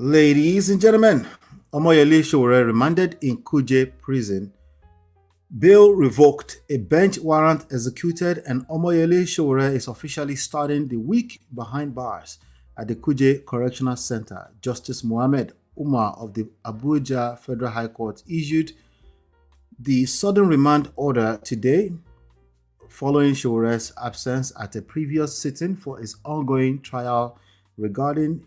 Ladies and gentlemen, Omoyele Sowore remanded in Kuje prison. Bail revoked, a bench warrant executed, and Omoyele Sowore is officially starting the week behind bars at the Kuje Correctional Center. Justice Mohammed Umar of the Abuja Federal High Court issued the sudden remand order today following Sowore's absence at a previous sitting for his ongoing trial regarding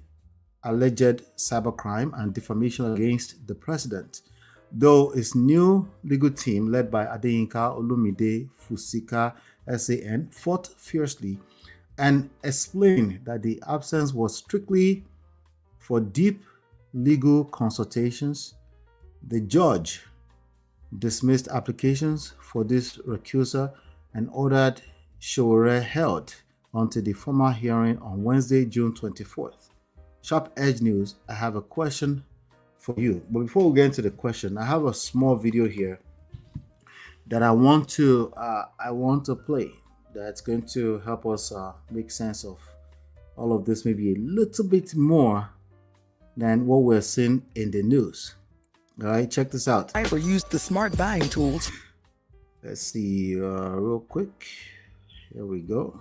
alleged cybercrime and defamation against the president. Though his new legal team, led by Adeyinka Olumide Fusika SAN, fought fiercely and explained that the absence was strictly for deep legal consultations, the judge dismissed applications for this recusal and ordered Sowore held until the formal hearing on Wednesday, June 24th. Sharp Edge News, I have a question for you. But before we get into the question, I have a small video here that I want to play that's going to help us make sense of all of this, maybe a little bit more than what we're seeing in the news. All right, check this out. I use the smart buying tools. Let's see real quick. Here we go.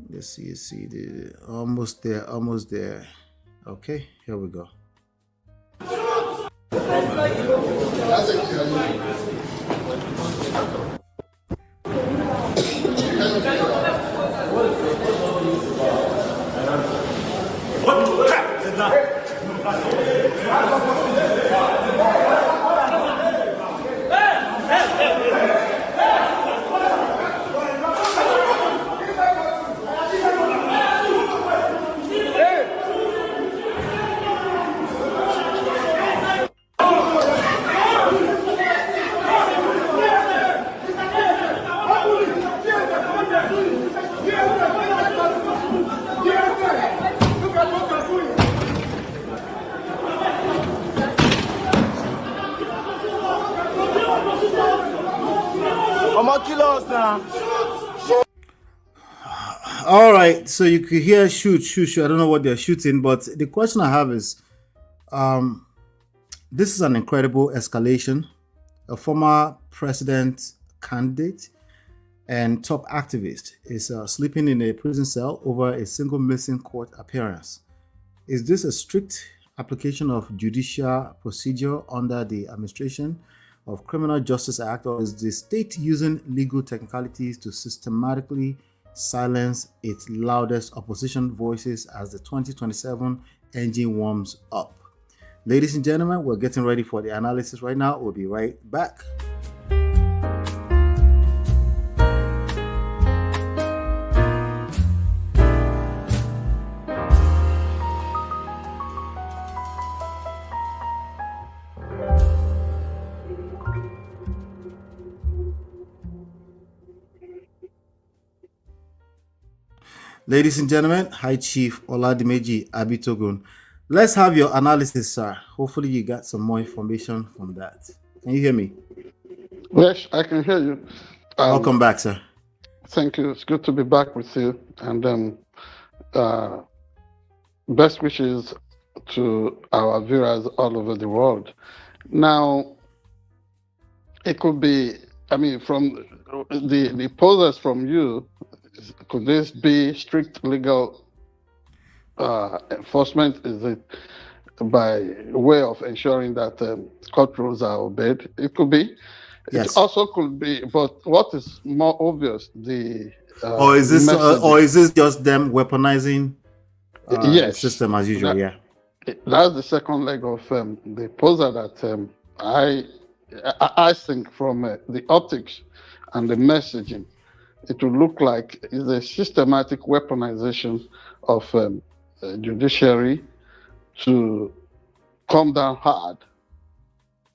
Let's see, almost there. Okay, here we go. All right, so you could hear shoot. I don't know what they're shooting, but the question I have is, this is an incredible escalation. A former president candidate and top activist is sleeping in a prison cell over a single missing court appearance. Is this a strict application of judicial procedure under the Administration of Criminal Justice Act, or is the state using legal technicalities to systematically silence its loudest opposition voices as the 2027 engine warms up? Ladies and gentlemen, we're getting ready for the analysis right now. We'll be right back. Ladies and gentlemen, High Chief Oladimeji Abitogun. Let's have your analysis, sir. Hopefully you got some more information from that. Can you hear me? Yes, I can hear you. Welcome back, sir. Thank you. It's good to be back with you. And best wishes to our viewers all over the world. Now, it could be, from the posers from you, could this be strict legal enforcement? Is it by way of ensuring that court rules are obeyed? It could be. Yes. It also could be. But what is more obvious, the or is this just them weaponizing the system as usual? That's the second leg of the poser that I think from the optics and the messaging, it would look like is a systematic weaponization of judiciary to come down hard.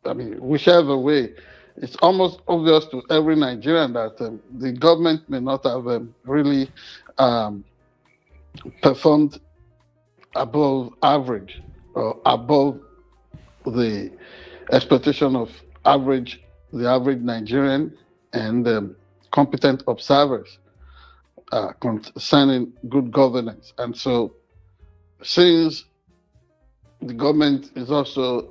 Whichever way, it's almost obvious to every Nigerian that the government may not have really performed above average or above the expectation of the average Nigerian and competent observers concerning good governance. And so, since the government is also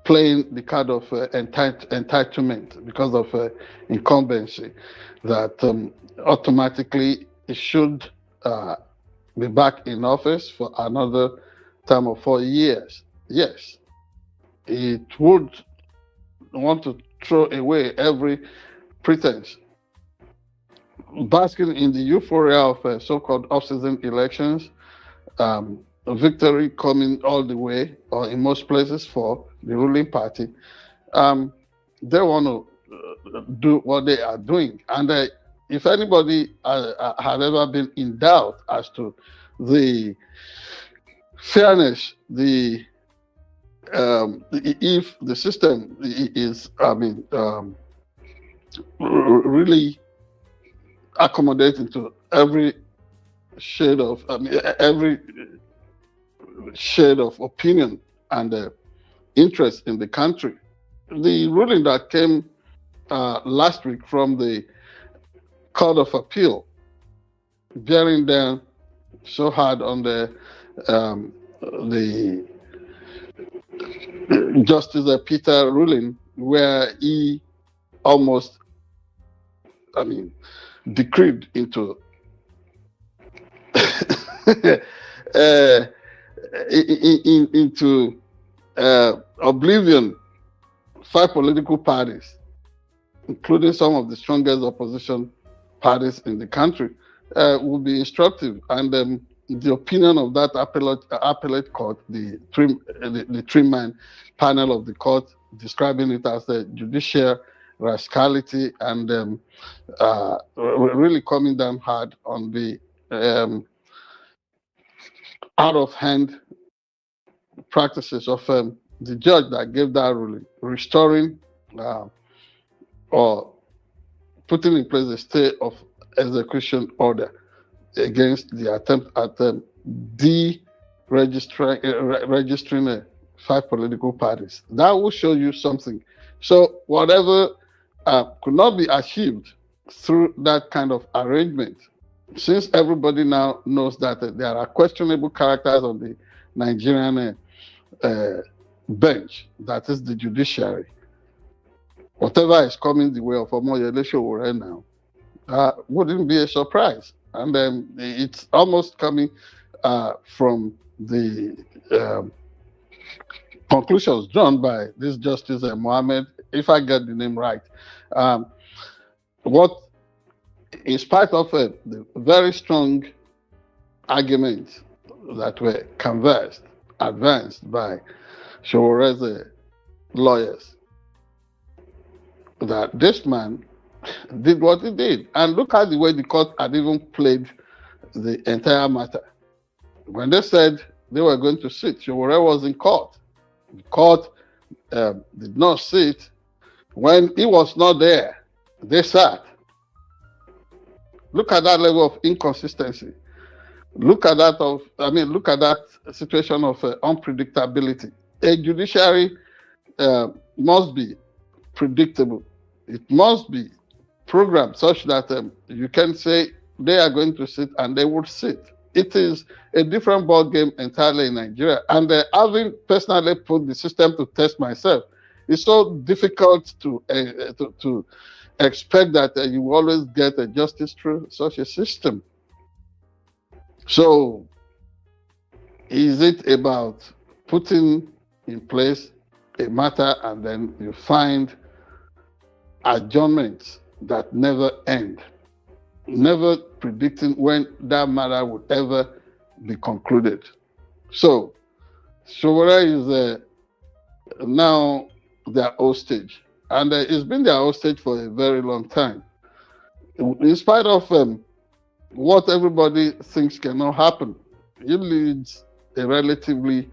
playing the card of entitlement because of incumbency, that automatically it should be back in office for another term of 4 years. Yes, it would want to throw away every pretense, basking in the euphoria of so-called off-season elections, victory coming all the way, or in most places, for the ruling party. They want to do what they are doing. And if anybody had ever been in doubt as to the fairness, if the system is, really accommodating to every shade of, every shade of opinion and interest in the country. The ruling that came last week from the Court of Appeal, bearing down so hard on the Justice Peter ruling, where he almost, decreed into into oblivion 5 political parties, including some of the strongest opposition parties in the country, would be instructive. And the opinion of that appellate court, the three-man panel of the court, describing it as a judicial rascality and really coming down hard on the out-of-hand practices of the judge that gave that ruling, restoring or putting in place a stay of execution order against the attempt at registering 5 political parties. That will show you something. So whatever could not be achieved through that kind of arrangement, since everybody now knows that there are questionable characters on the Nigerian bench, that is the judiciary, whatever is coming the way of Omoyele Sowore now wouldn't be a surprise. And it's almost coming from the conclusions drawn by this Justice Mohammed, if I get the name right. What, in spite of the very strong arguments that were advanced by Sowore's lawyers, that this man did what he did. And look at the way the court had even played the entire matter. When they said they were going to sit, Sowore was in court. The court did not sit. When he was not there, they sat. Look at that level of inconsistency. Look at that situation of unpredictability. A judiciary must be predictable. It must be programmed such that you can say they are going to sit and they would sit. It is a different ball game entirely in Nigeria. And having personally put the system to test myself, it's so difficult to expect that you will always get a justice through such a system. So, is it about putting in place a matter and then you find adjournments that never end, never predicting when that matter would ever be concluded? So, Sowore is now their hostage, and it's been their hostage for a very long time. In spite of what everybody thinks cannot happen, he leads a relatively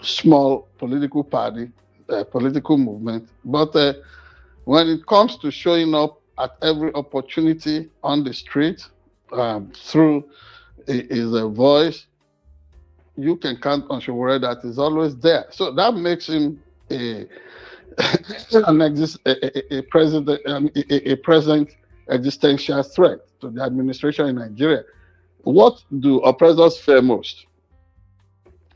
small political party, political movement, but when it comes to showing up at every opportunity on the street through his voice, you can count on Sowore that is always there. So that makes him a present existential threat to the administration in Nigeria. What do oppressors fear most?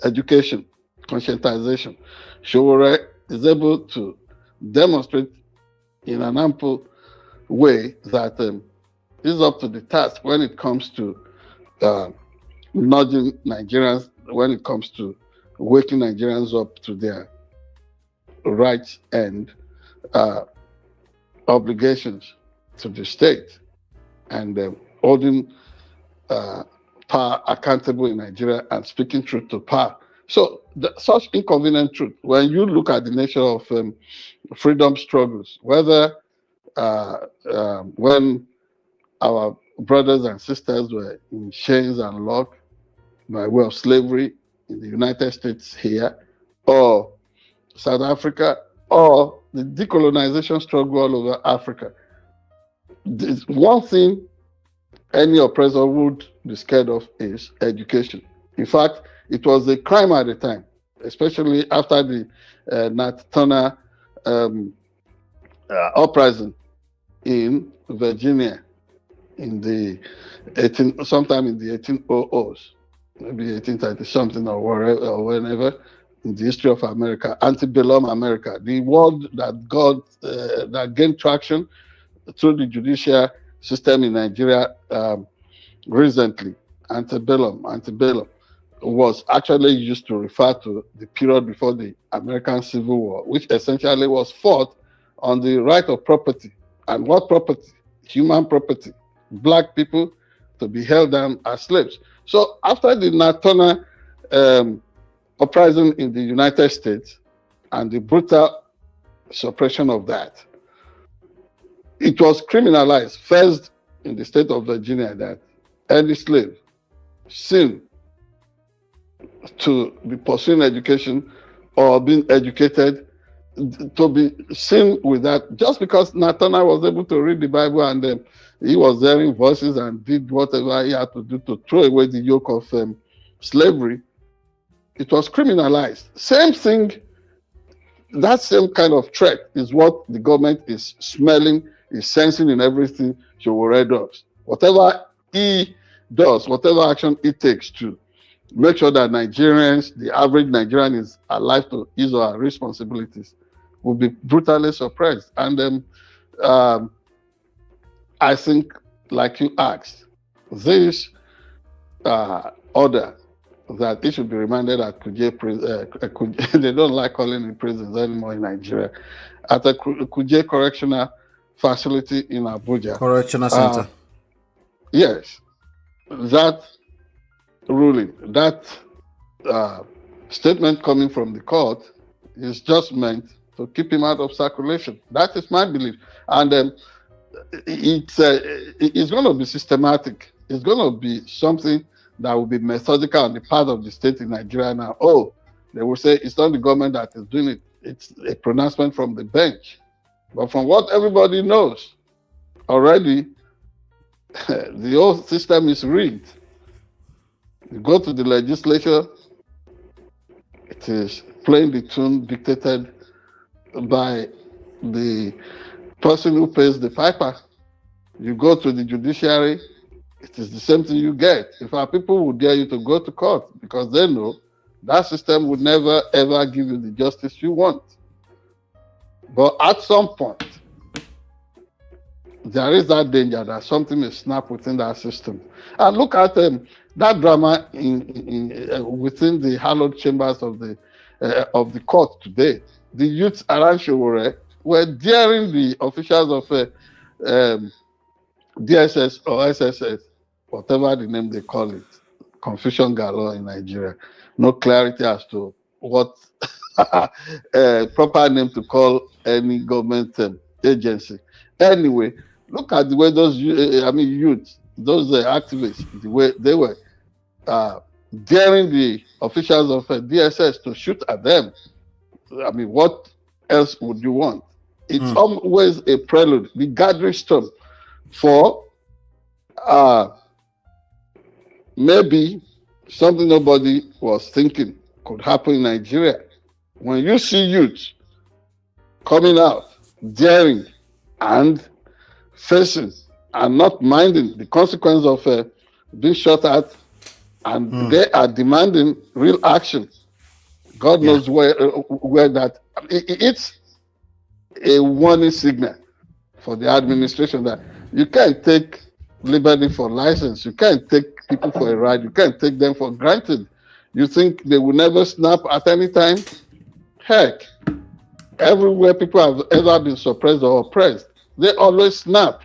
Education, conscientization. Sowore is able to demonstrate in an ample way that is up to the task when it comes to nudging Nigerians, when it comes to waking Nigerians up to their rights and obligations to the state, and holding power accountable in Nigeria and speaking truth to power. So such inconvenient truth, when you look at the nature of freedom struggles, whether when our brothers and sisters were in chains and locked by way of slavery in the United States here, or South Africa, or the decolonization struggle all over Africa. There's one thing any oppressor would be scared of is education. In fact, it was a crime at the time, especially after the Nat Turner uprising in Virginia in the sometime in the 1800s, maybe 1830 something or wherever or whenever in the history of America, antebellum America, the word that that gained traction through the judicial system in Nigeria recently, antebellum, was actually used to refer to the period before the American Civil War, which essentially was fought on the right of property. And what property? Human property. Black people to be held down as slaves. So after the Nat Turner uprising in the United States and the brutal suppression of that, it was criminalized first in the state of Virginia that any slave seen to be pursuing education or being educated to be seen with that, just because Nat Turner was able to read the Bible and he was hearing voices and did whatever he had to do to throw away the yoke of slavery, it was criminalized. Same thing, that same kind of threat is what the government is smelling, is sensing in everything Sowore does. Whatever he does, whatever action it takes to make sure that Nigerians, the average Nigerian, is alive to his or her responsibilities, will be brutally suppressed. And I think, like you asked, this order that it should be remanded at Kuje, they don't like calling it prisons anymore in Nigeria, at a Kuje Correctional Facility in Abuja. Correctional Center. Yes, that ruling, that statement coming from the court is just meant to keep him out of circulation. That is my belief. And it's going to be systematic. It's going to be something that will be methodical on the part of the state in Nigeria now. Oh, they will say it's not the government that is doing it. It's a pronouncement from the bench. But from what everybody knows already, the whole system is rigged. You go to the legislature, it is playing the tune dictated by the person who pays the piper. You go to the judiciary, it is the same thing you get. In fact, people would dare you to go to court because they know that system would never ever give you the justice you want. But at some point, there is that danger that something may snap within that system. And look at that drama within the hallowed chambers of the court today. The youths around Sowore were daring the officials of DSS or SSS, whatever the name they call it, confusion galore in Nigeria. No clarity as to what proper name to call any government agency. Anyway, look at the way those youths, those activists, the way they were daring the officials of DSS to shoot at them. I mean, what else would you want? It's always a prelude, the gathering storm for maybe something nobody was thinking could happen in Nigeria. When you see youth coming out, daring and facing and not minding the consequence of being shot at, and they are demanding real action. God knows where that it's a warning signal for the administration that you can't take liberty for license. You can't take people for a ride. You can't take them for granted. You think they will never snap at any time? Heck, everywhere people have ever been suppressed or oppressed, they always snap.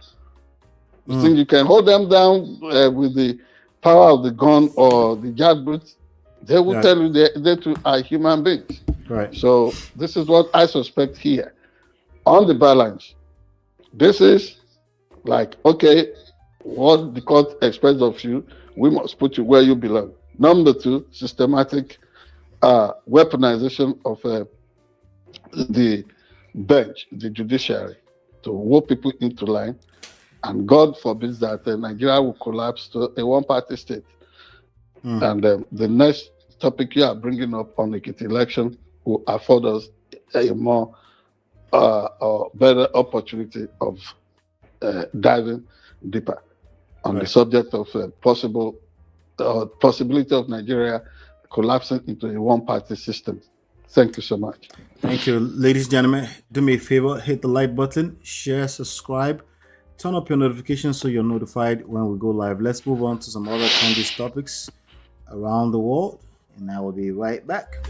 You think you can hold them down with the power of the gun or the jackboot? They will tell you they too are human beings. Right. So this is what I suspect here. On the balance, this is like, okay, what the court expects of you, we must put you where you belong. Number two, systematic weaponization of the bench, the judiciary, to whoop people into line. And God forbids that Nigeria will collapse to a one-party state. And the next topic you are bringing up on the Ekiti election will afford us a more or better opportunity of diving deeper on the subject of possibility of Nigeria collapsing into a one-party system. Thank you so much. Thank you, ladies and gentlemen. Do me a favor, hit the like button, share, subscribe, turn up your notifications so you're notified when we go live. Let's move on to some other Congress topics around the world, and I will be right back.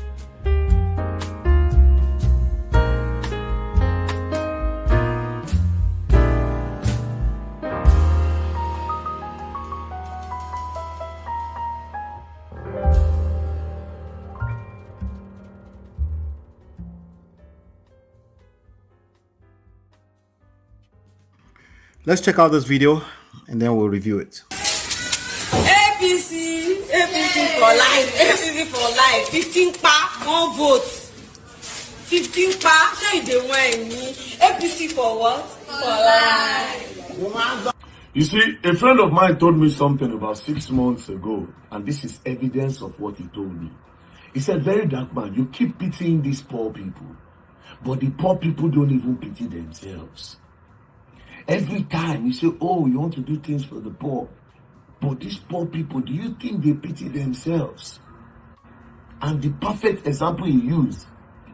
Let's check out this video and then we'll review it. APC for life, APC for life. 15 pa, 1 vote. 15 pa, say they want me. APC for what? For life. You see, a friend of mine told me something about 6 months ago, and this is evidence of what he told me. He said, very dark man, you keep pitying these poor people, but the poor people don't even pity themselves. Every time you say, oh, you want to do things for the poor, but these poor people, do you think they pity themselves? And the perfect example he used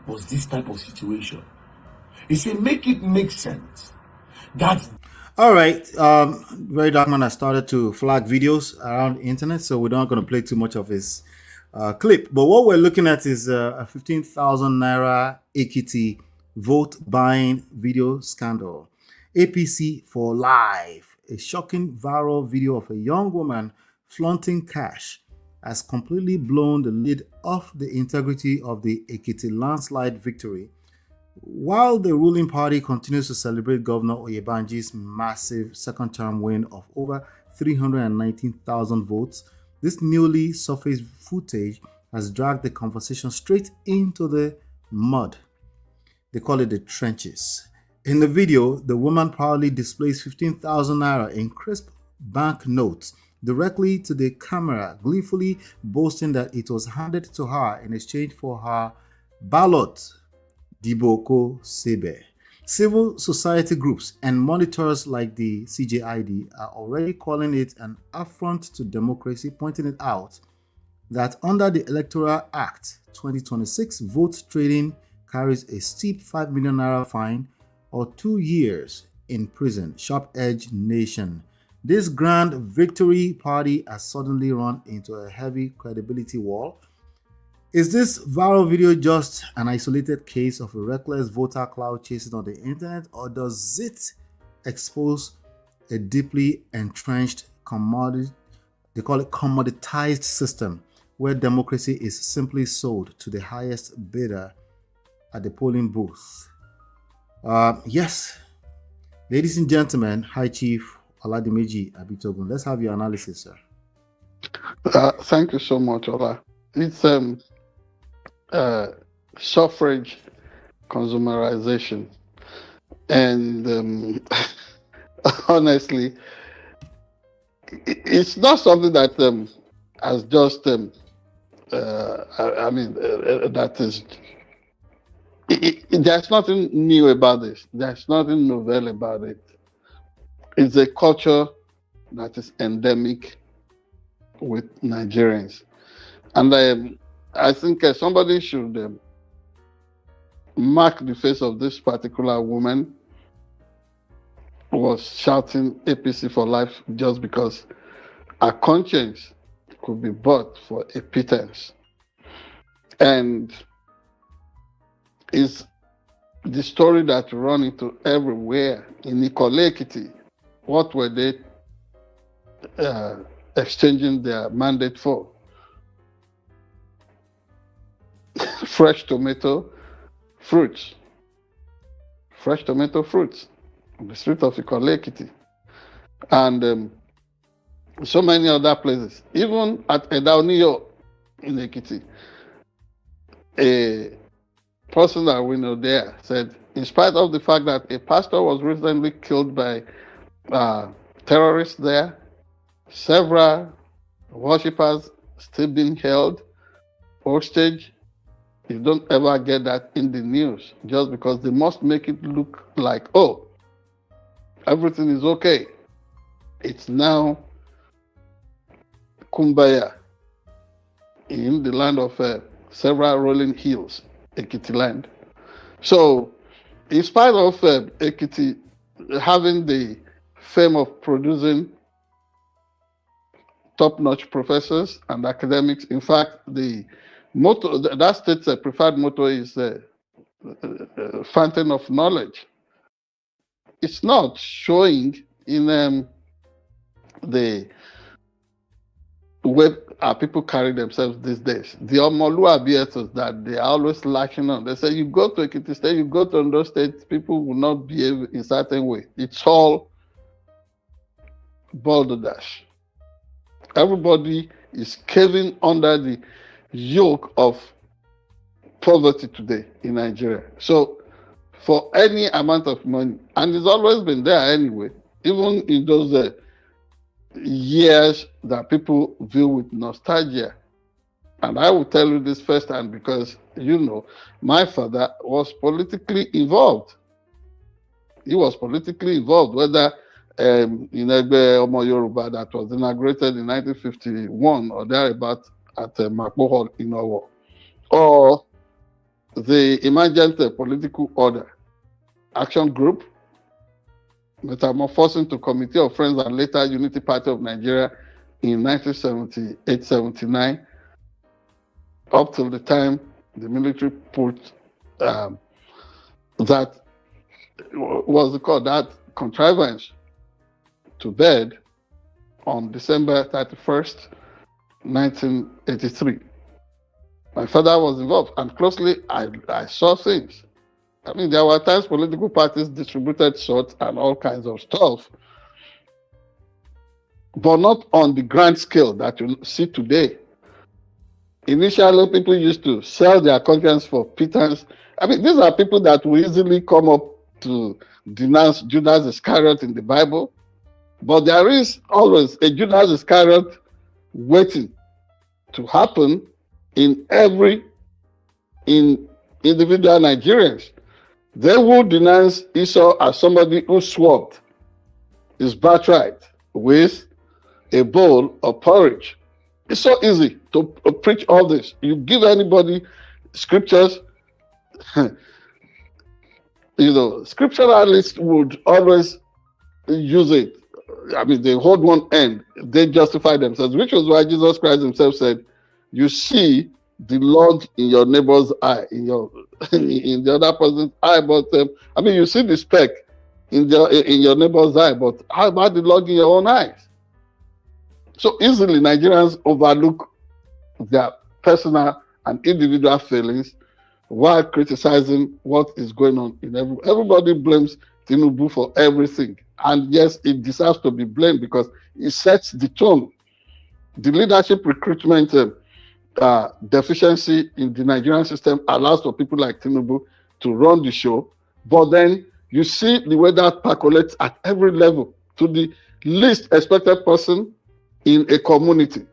was this type of situation. He said, make it make sense. That's all right. Very dark man has started to flag videos around the internet, so we're not going to play too much of his clip. But what we're looking at is a 15,000 naira Ekiti vote buying video scandal. APC for life. A shocking viral video of a young woman flaunting cash has completely blown the lid off the integrity of the Ekiti landslide victory. While the ruling party continues to celebrate Governor Oyebanji's massive second-term win of over 319,000 votes, this newly surfaced footage has dragged the conversation straight into the mud. They call it the trenches. In the video, the woman proudly displays 15,000 naira in crisp bank notes directly to the camera, gleefully boasting that it was handed to her in exchange for her ballot. Diboko Sebe. Civil society groups and monitors like the CJID are already calling it an affront to democracy, pointing it out that under the Electoral Act 2026, vote trading carries a steep 5 million naira fine or 2 years in prison. Sharp Edge Nation. This grand victory party has suddenly run into a heavy credibility wall. Is this viral video just an isolated case of a reckless voter cloud chasing on the internet, or does it expose a deeply entrenched commoditized system where democracy is simply sold to the highest bidder at the polling booth? Yes, ladies and gentlemen, High Chief Oladimeji Abitogun, let's have your analysis, sir. Thank you so much, Ola. It's suffrage consumerization, and honestly, it's not something that has just that is. There's nothing new about this. There's nothing novel about it. It's a culture that is endemic with Nigerians. And I think somebody should mark the face of this particular woman who was shouting APC for life just because her conscience could be bought for a pittance. And it's the story that run into everywhere. In Ekiti, what were they exchanging their mandate for? Fresh tomato fruits. Fresh tomato fruits on the street of Ekiti. And so many other places. Even at Edauniyo in Ekiti, a person that we know there said, in spite of the fact that a pastor was recently killed by terrorists there, several worshippers still being held hostage. You don't ever get that in the news just because they must make it look like, oh, everything is okay. It's now Kumbaya in the land of several rolling hills, Ekiti land. So, in spite of Ekiti having the fame of producing top-notch professors and academics, in fact, the motto, that state's preferred motto is fountain of knowledge. It's not showing in the way our people carry themselves these days. The Omoluabi that they are always lashing on. They say, you go to Ekiti State, you go to Ondo State, people will not behave in a certain way. It's all balderdash. Everybody is caving under the yoke of poverty today in Nigeria. So for any amount of money, and it's always been there anyway, even in those years that people view with nostalgia. And I will tell you this firsthand because, you know, my father was politically involved. He was politically involved, whether in Egbe Omo Yoruba that was inaugurated in 1951 or thereabout at Makbo Hall in Owo, or the Emergent Political Order Action Group, metamorphosing to Committee of Friends and later Unity Party of Nigeria in 1978-79, up till the time the military put that contrivance to bed on December 31st, 1983. My father was involved, and closely I saw things. I mean, there were times political parties distributed swords and all kinds of stuff, but not on the grand scale that you see today. Initially, people used to sell their conscience for pittance. I mean, these are people that will easily come up to denounce Judas Iscariot in the Bible, but there is always a Judas Iscariot waiting to happen in individual Nigerians. They will denounce Esau as somebody who swapped his birthright with a bowl of porridge. It's so easy to preach all this. You give anybody scriptures, scripturalists would always use it. I mean, they hold one end, they justify themselves, which was why Jesus Christ himself said, you see the log in your neighbor's eye, in the other person's eye, but you see the speck in your neighbor's eye, but how about the log in your own eyes? So easily Nigerians overlook their personal and individual feelings while criticizing what is going on in everybody blames Tinubu for everything. And yes, it deserves to be blamed because it sets the tone. The leadership recruitment deficiency in the Nigerian system allows for people like Tinubu to run the show, but then you see the way that percolates at every level to the least expected person in a community.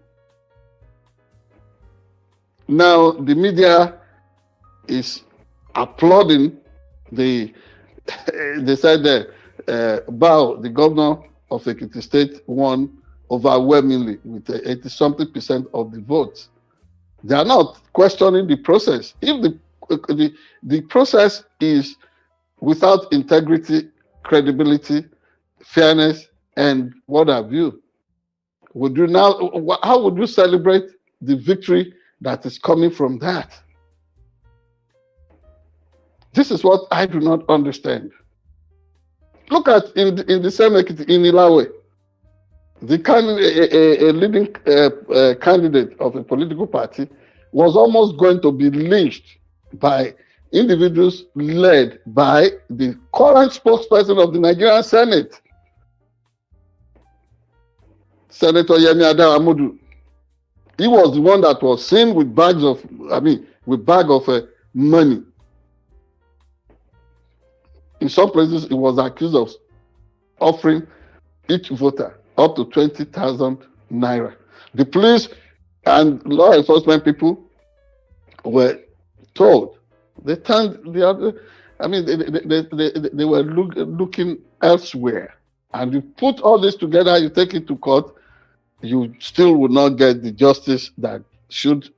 Now the media is applauding they said Bao, the governor of Ekiti State, won overwhelmingly with 80-something% of the votes. They are not questioning the process. If the process is without integrity, credibility, fairness, and what have you, how would you celebrate the victory that is coming from that? This is what I do not understand. Look at in the same Ekiti, in Ilawe, a leading candidate of a political party was almost going to be lynched by individuals led by the current spokesperson of the Nigerian Senate, Senator Yemi Adaramodu. He was the one that was seen with bag of money. In some places, he was accused of offering each voter up to 20,000 naira. The police and law enforcement people were told. They turned the other. They were looking elsewhere. And you put all this together, you take it to court, you still will not get the justice that should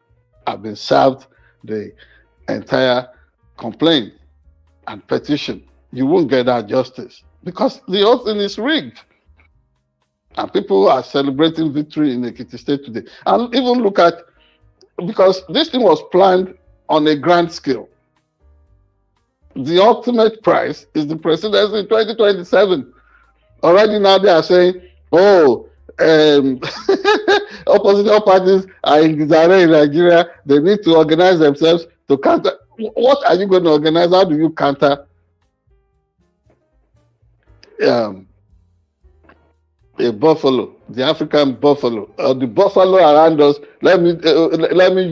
have been served the entire complaint and petition. You won't get that justice because the whole thing is rigged. And people are celebrating victory in Ekiti State today. And even look at, because this thing was planned on a grand scale. The ultimate prize is the presidency in 2027. Already now they are saying, opposition parties are in disarray in Nigeria. They need to organize themselves to counter. What are you going to organize? How do you counter a buffalo, the African buffalo, the buffalo around us? Let me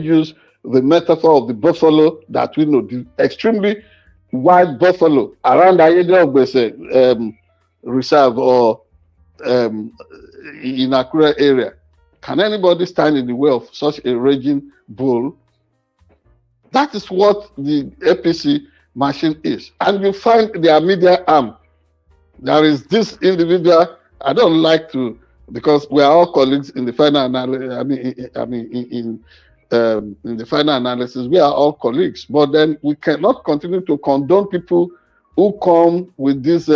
use the metaphor of the buffalo that we know, the extremely white buffalo around Ayede Reserve or in Akure area. Can anybody stand in the way of such a raging bull? That is what the APC machine is. And you find their media arm. There is this individual, I don't like to, because we are all colleagues in the final analysis. In the final analysis, we are all colleagues. But then we cannot continue to condone people who come with this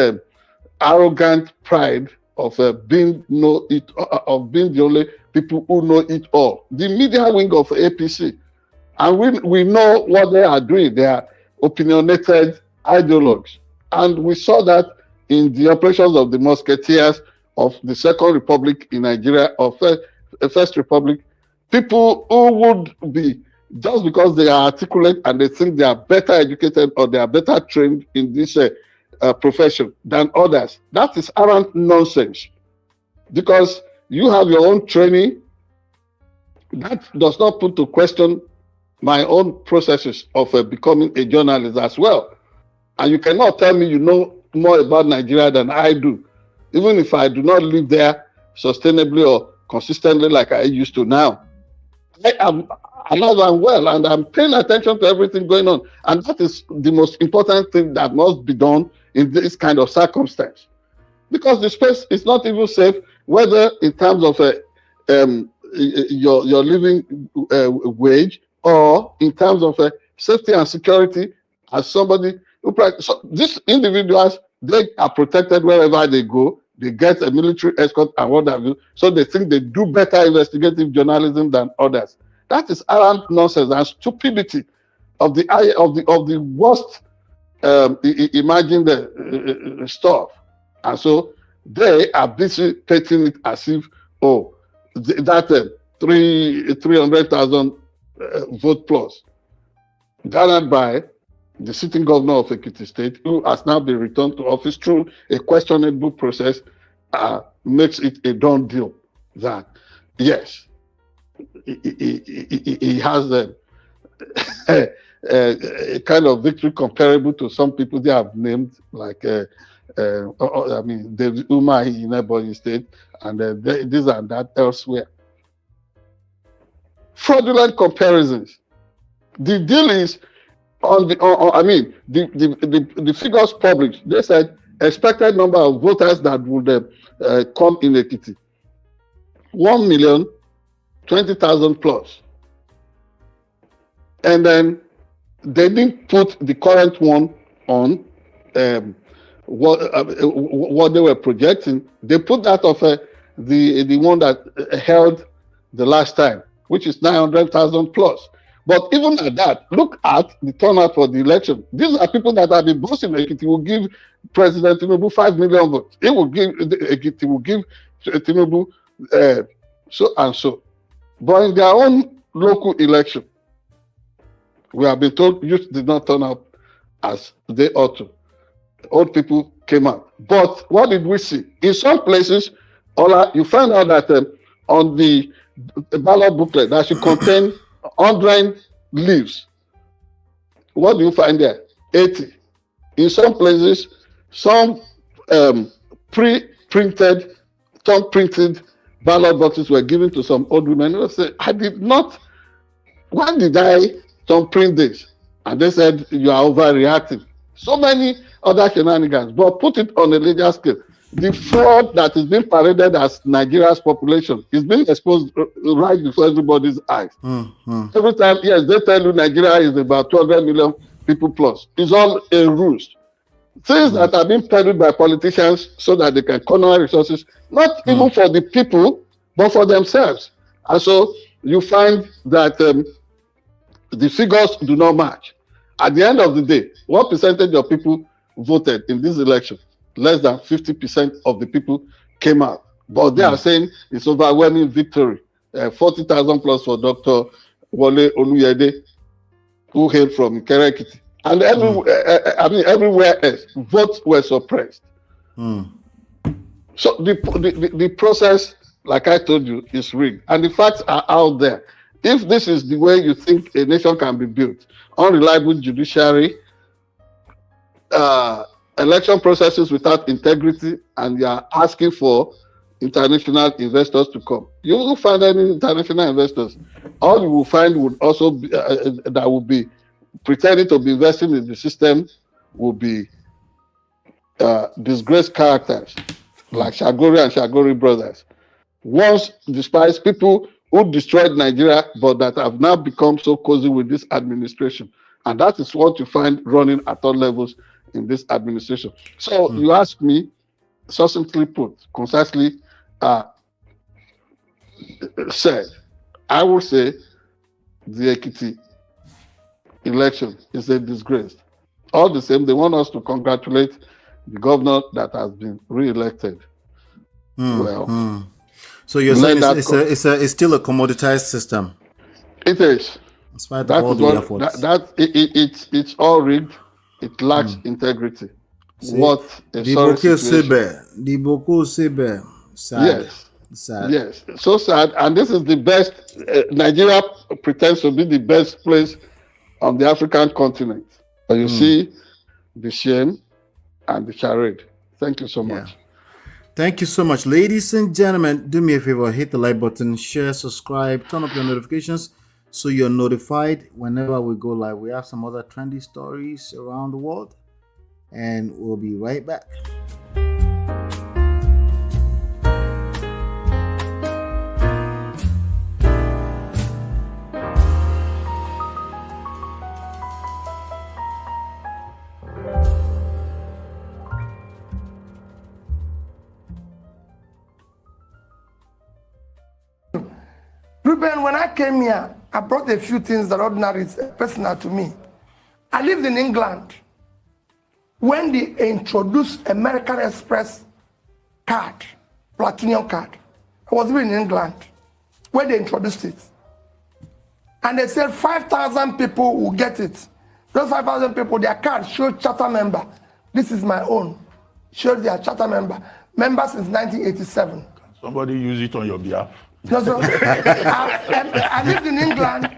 arrogant pride of being the only people who know it all. The media wing of APC, and we know what they are doing. They are opinionated ideologues, and we saw that in the operations of the musketeers of the Second Republic in Nigeria, or First Republic. People who would be, just because they are articulate and they think they are better educated or they are better trained in this profession than others. That is arrant nonsense. Because you have your own training. That does not put to question my own processes of becoming a journalist as well. And you cannot tell me you know more about Nigeria than I do, even if I do not live there sustainably or consistently like I used to now. I am alive and well, and I'm paying attention to everything going on. And that is the most important thing that must be done in this kind of circumstance. Because the space is not even safe, whether in terms of your living wage or in terms of safety and security. As somebody who practice, so these individuals, they are protected wherever they go. They get a military escort and what have you. So they think they do better investigative journalism than others. That is arrant nonsense and stupidity of the worst imagined stuff. And so they are busy painting it as if, that 300,000 vote plus garnered by the sitting governor of Ekiti State, who has now been returned to office through a questionable process, makes it a done deal that, yes, he has a kind of victory comparable to some people they have named, like, David Umahi in Ebonyi State, and this and that elsewhere. Fraudulent comparisons. The deal is, the figures published, they said expected number of voters that would come in Ekiti. 1,020,000 plus. And then they didn't put the current one on what they were projecting. They put that of the one that held the last time, which is 900,000 plus. But even at that, look at the turnout for the election. These are people that have been boasting Ekiti will give President Tinubu 5 million votes. It will give Ekiti will give Tinubu so and so. But in their own local election, we have been told youth did not turn out as they ought to. Old people came out. But what did we see? In some places, you find out that on the ballot booklet that should contain 100 leaves. What do you find there? 80. In some places, some pre-printed, thumb-printed ballot boxes were given to some old women. They said, why did I thumb-print this? And they said, you are overreacting. So many other shenanigans, but put it on a larger scale. The fraud that is being paraded as Nigeria's population is being exposed right before everybody's eyes. Every time, yes, they tell you Nigeria is about 200 million people plus. It's all a ruse. Things that are being peddled by politicians so that they can corner resources, not even for the people, but for themselves. And so you find that the figures do not match. At the end of the day, what percentage of people voted in this election? Less than 50% of the people came out. But they are saying it's overwhelming victory. 40,000 plus for Dr. Wole Oluyede, who hailed from Ekiti. And everywhere else, votes were suppressed. So the process, like I told you, is rigged. And the facts are out there. If this is the way you think a nation can be built, unreliable judiciary, election processes without integrity, and you are asking for international investors to come. You will find any international investors. All you will find would also be, that will be pretending to be investing in the system will be disgraced characters like Shagori and Shagori brothers. Once despised people who destroyed Nigeria, but that have now become so cozy with this administration. And that is what you find running at all levels in this administration. So you ask me, succinctly put, concisely said, I will say the Ekiti election is a disgrace. All the same, they want us to congratulate the governor that has been re-elected. Well, so you're saying it's still a commoditized system? It is. Despite all the efforts. It's all rigged. It lacks integrity. See, What a sorry situation. Sad. Yes. Sad. Yes. So sad. And this is the best. Nigeria pretends to be the best place on the African continent. But you see the shame and the charade. Thank you so much. Thank you so much. Ladies and gentlemen, do me a favor, hit the like button, share, subscribe, turn up your notifications so you're notified whenever we go live. We have some other trendy stories around the world, and we'll be right back. Ruben, when I came here, I brought a few things that ordinary is personal to me. I lived in England when they introduced American Express card, platinum card. I was living in England when they introduced it. And they said 5,000 people will get it. Those 5,000 people, their card showed charter member. This is my own. Showed their charter member. Member since 1987. Somebody use it on your behalf. No, so, I lived in England,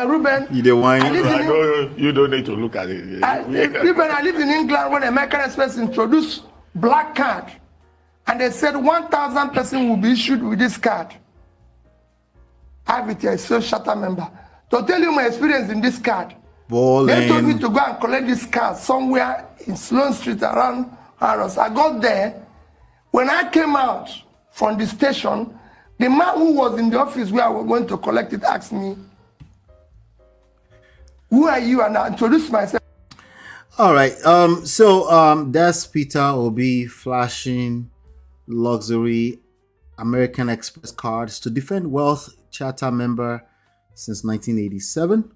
Ruben. You don't need to look at it. Ruben, I lived in England when American Express introduced black card. And they said 1,000 persons will be issued with this card. I have it here, so charter member. To tell you my experience in this card, they told me to go and collect this card somewhere in Sloane Street around Harrods. I got there. When I came out from the station, The man who was in the office where I was going to collect it asked me, "Who are you?" And I introduced myself. All right. That's Peter Obi flashing luxury American Express cards to defend wealth charter member since 1987.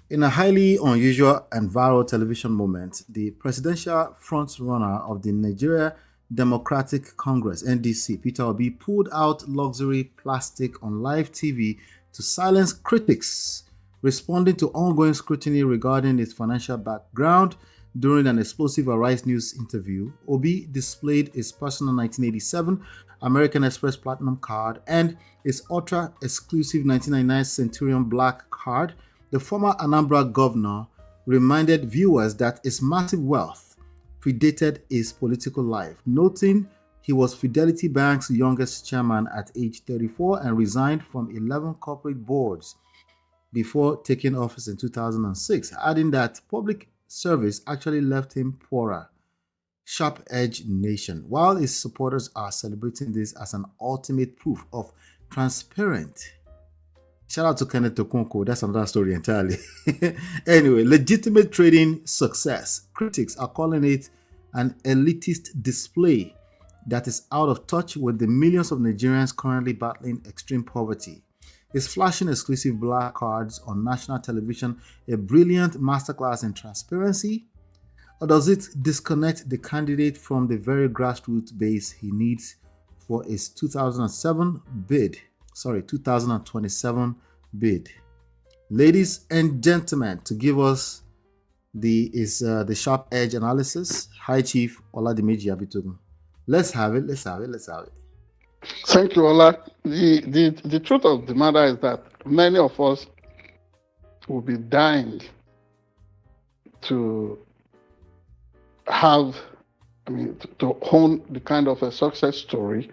In a highly unusual and viral television moment, the presidential front-runner of the Nigeria Democratic Congress, NDC, Peter Obi, pulled out luxury plastic on live TV to silence critics, responding to ongoing scrutiny regarding his financial background. During an explosive Arise News interview, Obi displayed his personal 1987 American Express Platinum card and his ultra-exclusive 1999 Centurion Black card. The former Anambra governor reminded viewers that his massive wealth predated his political life, noting he was Fidelity Bank's youngest chairman at age 34 and resigned from 11 corporate boards before taking office in 2006, adding that public service actually left him poorer. Sharp Edge Nation. While his supporters are celebrating this as an ultimate proof of transparent. Shout out to Kenneth Tokunko, that's another story entirely. Anyway, legitimate trading success. Critics are calling it an elitist display that is out of touch with the millions of Nigerians currently battling extreme poverty. Is flashing exclusive black cards on national television a brilliant masterclass in transparency? Or does it disconnect the candidate from the very grassroots base he needs for his 2027 bid? Ladies and gentlemen, to give us the Sharp Edge analysis, High Chief Oladimeji Abitogun. Let's have it. Thank you, Ola. The truth of the matter is that many of us will be dying to have, to hone the kind of a success story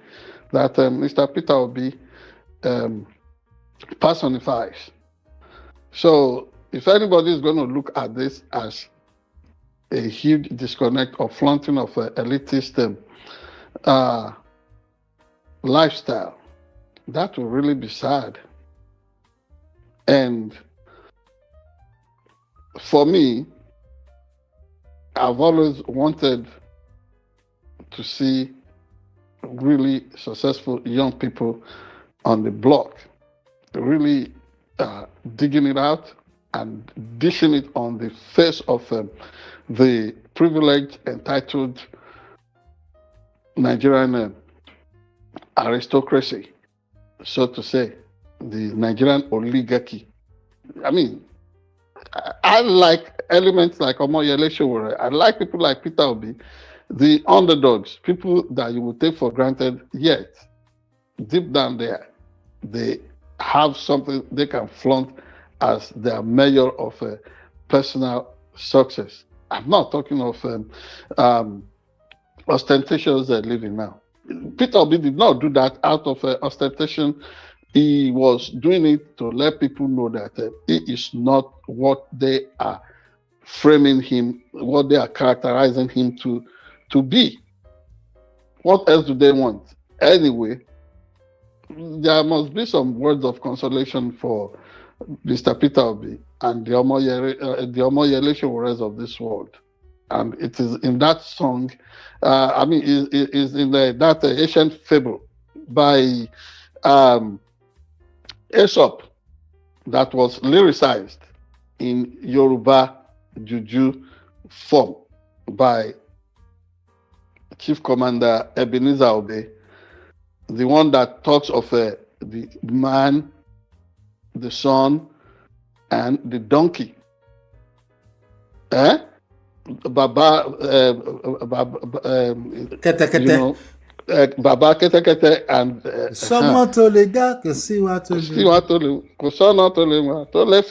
that Mr. Peter Obi personifies. So if anybody is going to look at this as a huge disconnect or flaunting of elitist lifestyle, that will really be sad. And for me, I've always wanted to see really successful young people on the block, really digging it out and dishing it on the face of the privileged, entitled Nigerian aristocracy, so to say, the Nigerian oligarchy. I like elements like Omoyele Sowore. I like people like Peter Obi, the underdogs, people that you would take for granted, yet deep down there, they have something they can flaunt as their measure of personal success. I'm not talking of ostentatious living now. Peter Obi did not do that out of ostentation. He was doing it to let people know that he is not what they are framing him, what they are characterizing him to be. What else do they want? Anyway, there must be some words of consolation for Mr. Peter Obi and the Omoyele Sowores of this world. And it is in that song, is in that ancient fable by Aesop that was lyricized in Yoruba Juju form by Chief Commander Ebenezer Obey, the one that talks of the man, the son, and the donkey. Baba, Kete kete. Baba kete kete and Sọmọ tó lè dá kò sí wa tó lè.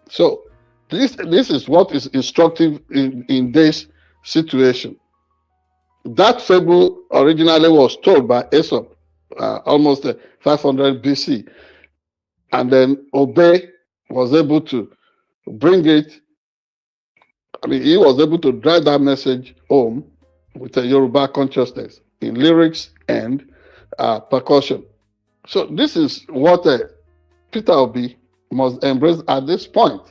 So this is what is instructive in this situation. That fable originally was told by Aesop, almost 500 BC, and then Obey was able to bring it. He was able to drive that message home with a Yoruba consciousness. in lyrics and percussion. So this is what Peter Obi must embrace at this point.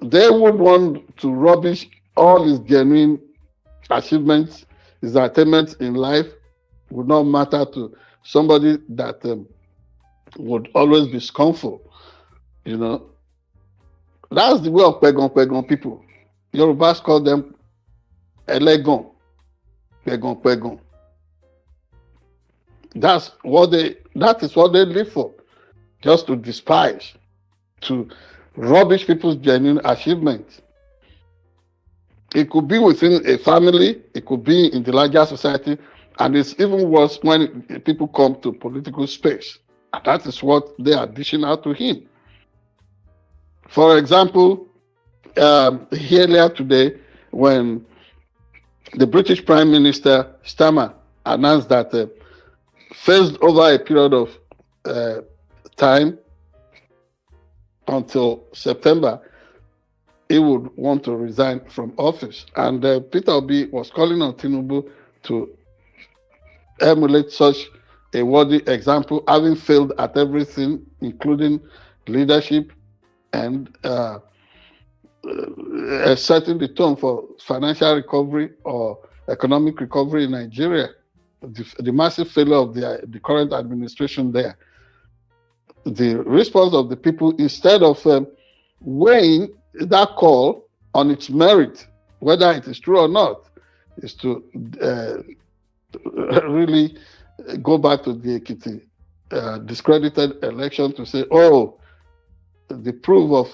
They would want to rubbish all his genuine achievements, his attainments in life would not matter to somebody that would always be scornful. You know, that's the way of Pegon people. Yorubas call them Elegon, Pegon. That is what they live for, just to despise, to rubbish people's genuine achievements. It could be within a family, it could be in the larger society, and it's even worse when people come to political space. And that is what they are dishing out to him. For example, earlier today, when the British Prime Minister Starmer announced that faced over a period of time until September, he would want to resign from office. And Peter Obi was calling on Tinubu to emulate such a worthy example, having failed at everything, including leadership and setting the tone for financial recovery or economic recovery in Nigeria. The massive failure of the current administration there. The response of the people, instead of weighing that call on its merit, whether it is true or not, is to really go back to the Ekiti discredited election to say, oh, the proof of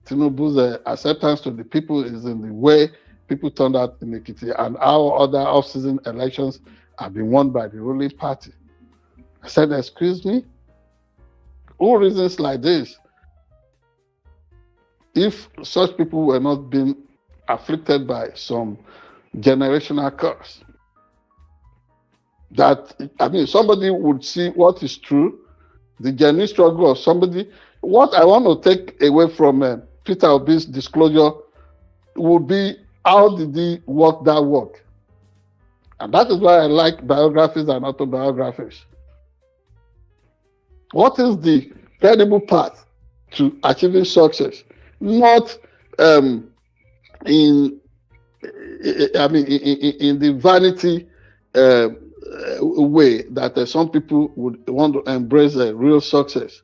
Tinubu's acceptance to the people is in the way people turned out in Ekiti, and our other off-season elections have been won by the ruling party. I said, excuse me? All reasons like this, if such people were not being afflicted by some generational curse, that, I mean, somebody would see what is true, the genuine struggle of somebody. What I want to take away from Peter Obi's disclosure would be, how did he work that work? And that is why I like biographies and autobiographies. What is the credible path to achieving success? Not in the vanity way that some people would want to embrace a real success.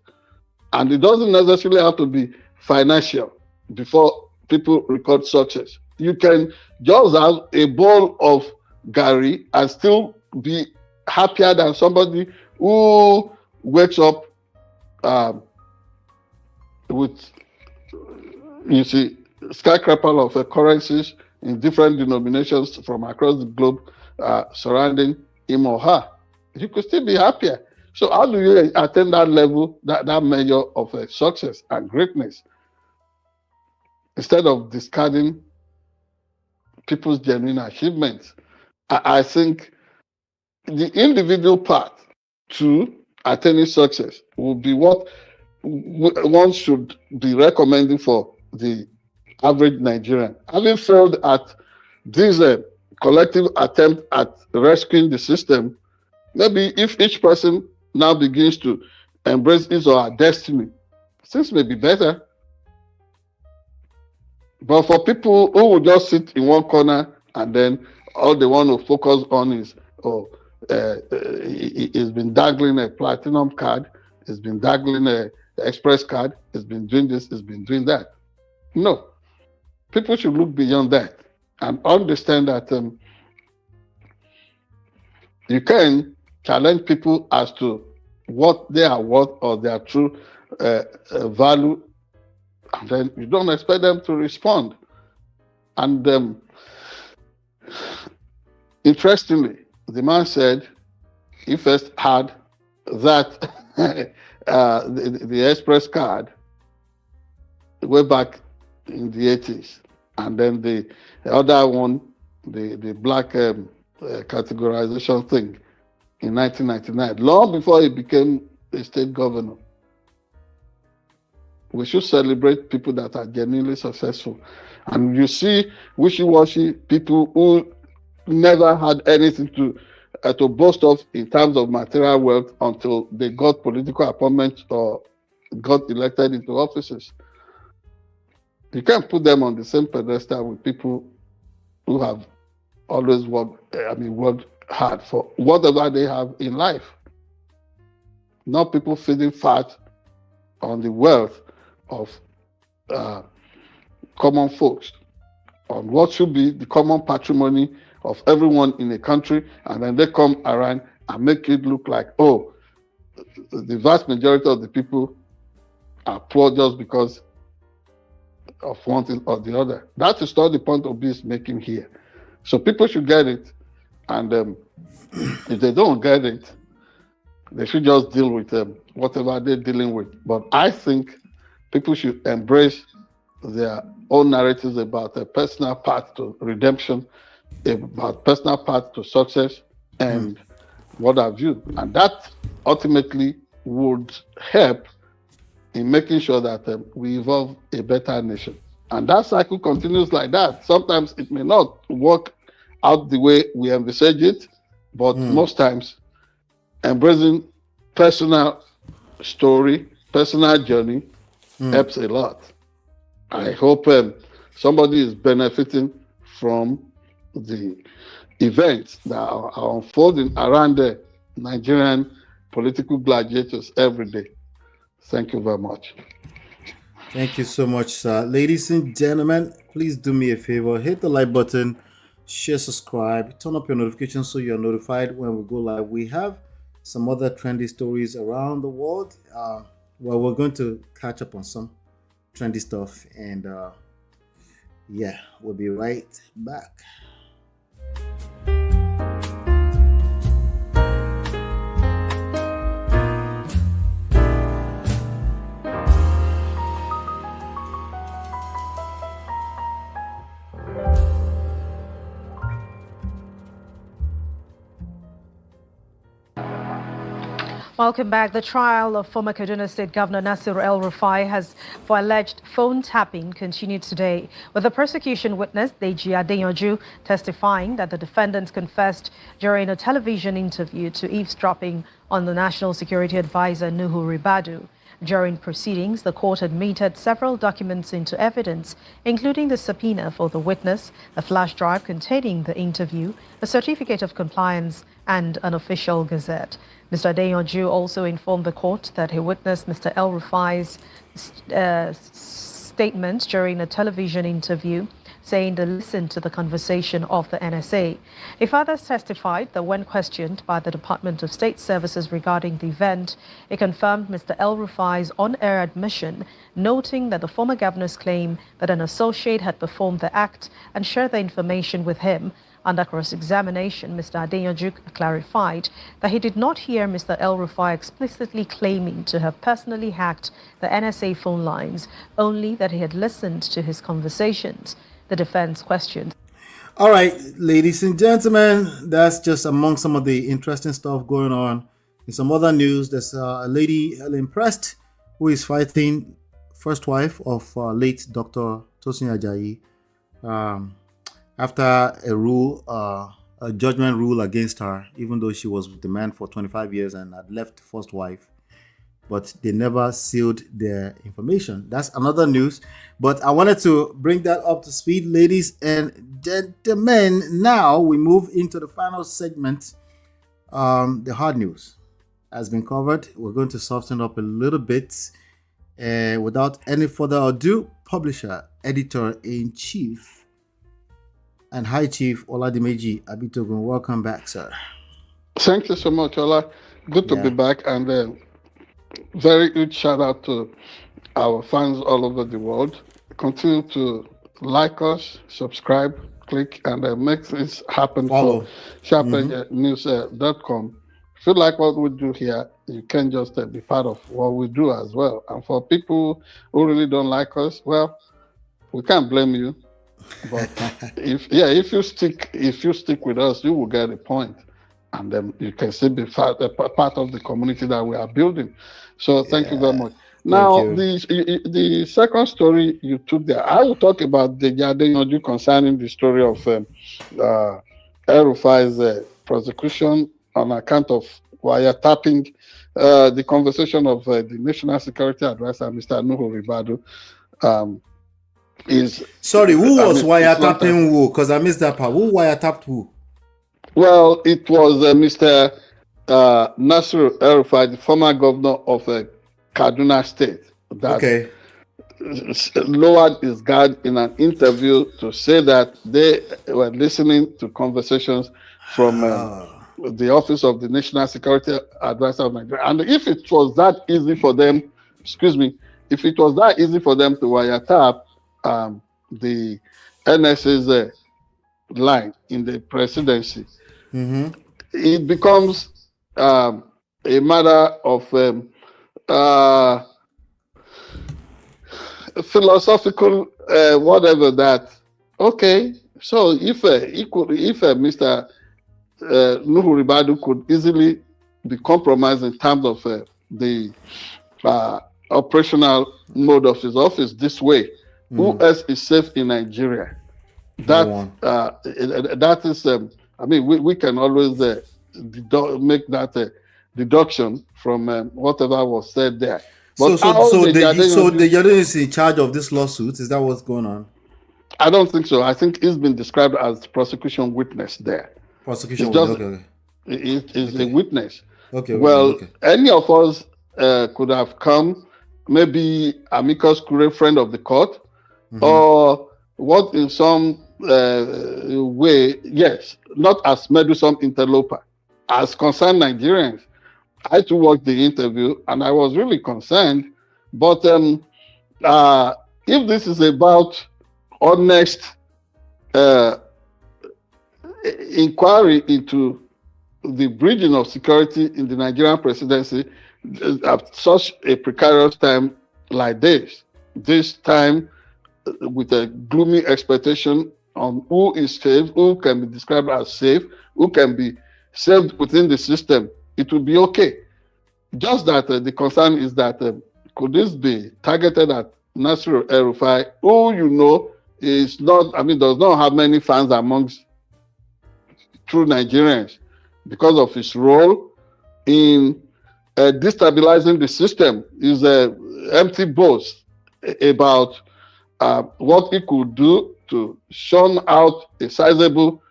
And it doesn't necessarily have to be financial before people record success. You can just have a bowl of Gary and still be happier than somebody who wakes up with, you see, skyscraper of currencies in different denominations from across the globe surrounding him or her. You could still be happier. So how do you attain that level, that measure of success and greatness, instead of discarding people's genuine achievements? I think the individual path to attaining success will be what one should be recommending for the average Nigerian. Having failed at this collective attempt at rescuing the system, maybe if each person now begins to embrace his or her destiny, things may be better. But for people who will just sit in one corner and then all they want to focus on is, he's been dangling a platinum card, he's been dangling a express card, he's been doing this, he's been doing that. No. People should look beyond that and understand that you can challenge people as to what they are worth or their true value, and then you don't expect them to respond. And interestingly, the man said he first had that the express card way back in the 80s, and then the other one, the black categorization thing in 1999, long before he became a state governor. We should celebrate people that are genuinely successful. And you see wishy-washy people who never had anything to to boast of in terms of material wealth until they got political appointments or got elected into offices. You can't put them on the same pedestal with people who have always worked hard for whatever they have in life. Not people feeding fat on the wealth of common folks, on what should be the common patrimony of everyone in a country, and then they come around and make it look like, oh, the vast majority of the people are poor just because of one thing or the other. That is not the point of this making here. So people should get it, and if they don't get it, they should just deal with whatever they're dealing with. But I think people should embrace their own narratives about a personal path to redemption, about personal path to success, and what have you. And that ultimately would help in making sure that we evolve a better nation. And that cycle continues like that. Sometimes it may not work out the way we envisage it, but most times embracing personal story, personal journey helps a lot. I hope somebody is benefiting from the events that are unfolding around the Nigerian political gladiators every day. Thank you very much. Thank you so much, sir. Ladies and gentlemen, please do me a favor. Hit the like button, share, subscribe, turn up your notifications so you're notified when we go live. We have some other trendy stories around the world. We're going to catch up on some trendy stuff, and yeah, we'll be right back. Welcome back. The trial of former Kaduna State Governor Nasir El-Rufai has, for alleged phone tapping, continued today, with the prosecution witness Deji Adeyanju testifying that the defendant confessed during a television interview to eavesdropping on the National Security Advisor Nuhu Ribadu. During proceedings, the court admitted several documents into evidence, including the subpoena for the witness, a flash drive containing the interview, a certificate of compliance, and an official gazette. Mr. Adeyanju also informed the court that he witnessed Mr. El-Rufai's statement during a television interview, saying they listened to the conversation of the NSA. He further testified that when questioned by the Department of State Services regarding the event, he confirmed Mr. El-Rufai's on-air admission, noting that the former governor's claim that an associate had performed the act and shared the information with him. Under cross-examination, Mr. Adeyanju clarified that he did not hear Mr. El-Rufai explicitly claiming to have personally hacked the NSA phone lines, only that he had listened to his conversations. The defense questioned. All right, ladies and gentlemen, that's just among some of the interesting stuff going on. In some other news, there's a lady, Helen Prest, who is fighting first wife of late Dr. Tosin Ajayi. After a judgment rule against her, even though she was with the man for 25 years and had left first wife, but they never sealed their information. That's another news. But I wanted to bring that up to speed, ladies and gentlemen. Now we move into the final segment. The hard news has been covered. We're going to soften up a little bit. Without any further ado, publisher, editor-in-chief, and High Chief Oladimeji Abitogun, welcome back, sir. Thank you so much, Ola. Good to be back, and very good shout out to our fans all over the world. Continue to like us, subscribe, click, and make this happen. Follow. For SharpEdgeNewsTV.com. If you like what we do here, you can just be part of what we do as well. And for people who really don't like us, well, we can't blame you. But if you stick with us, you will get a point, and then you can still be part of the community that we are building. So thank you very much. Now the second story you took there, I will talk about the Adeyanju concerning the story of El-Rufai's prosecution on account of wiretapping the conversation of the National Security Advisor, Mr. Nuhu Ribadu, is... Sorry, who was wiretapping who? Because I missed that part. Who wiretapped who? Well, it was Mr. Nasir El-Rufai, the former governor of Kaduna State, that lowered his guard in an interview to say that they were listening to conversations from the Office of the National Security Advisor of Nigeria. And if it was that easy for them, if it was that easy for them to wiretap the NSA's line in the presidency, it becomes a matter of philosophical whatever that. Okay, so if Mr. Nuhu Ribadu could easily be compromised in terms of the operational mode of his office this way, who else is safe in Nigeria? That is, I mean, we can always make that deduction from whatever was said there. But so the Yadin is in charge of this lawsuit. Is that what's going on? I don't think so. I think he's been described as prosecution witness there. Prosecution witness. It is a witness. Any of us could have come, maybe amicus curiae, friend of the court, or what in some way, yes, not as meddlesome interloper. As concerned Nigerians, I too watched the interview and I was really concerned. But if this is about honest inquiry into the bridging of security in the Nigerian presidency at such a precarious time like this time with a gloomy expectation on who is safe, who can be described as safe, who can be saved within the system, it will be okay. Just that the concern is that could this be targeted at Nasir El-Rufai, who you know is not, I mean, does not have many fans amongst true Nigerians because of his role in destabilizing the system. Is an empty boast about what he could do to shun out a sizable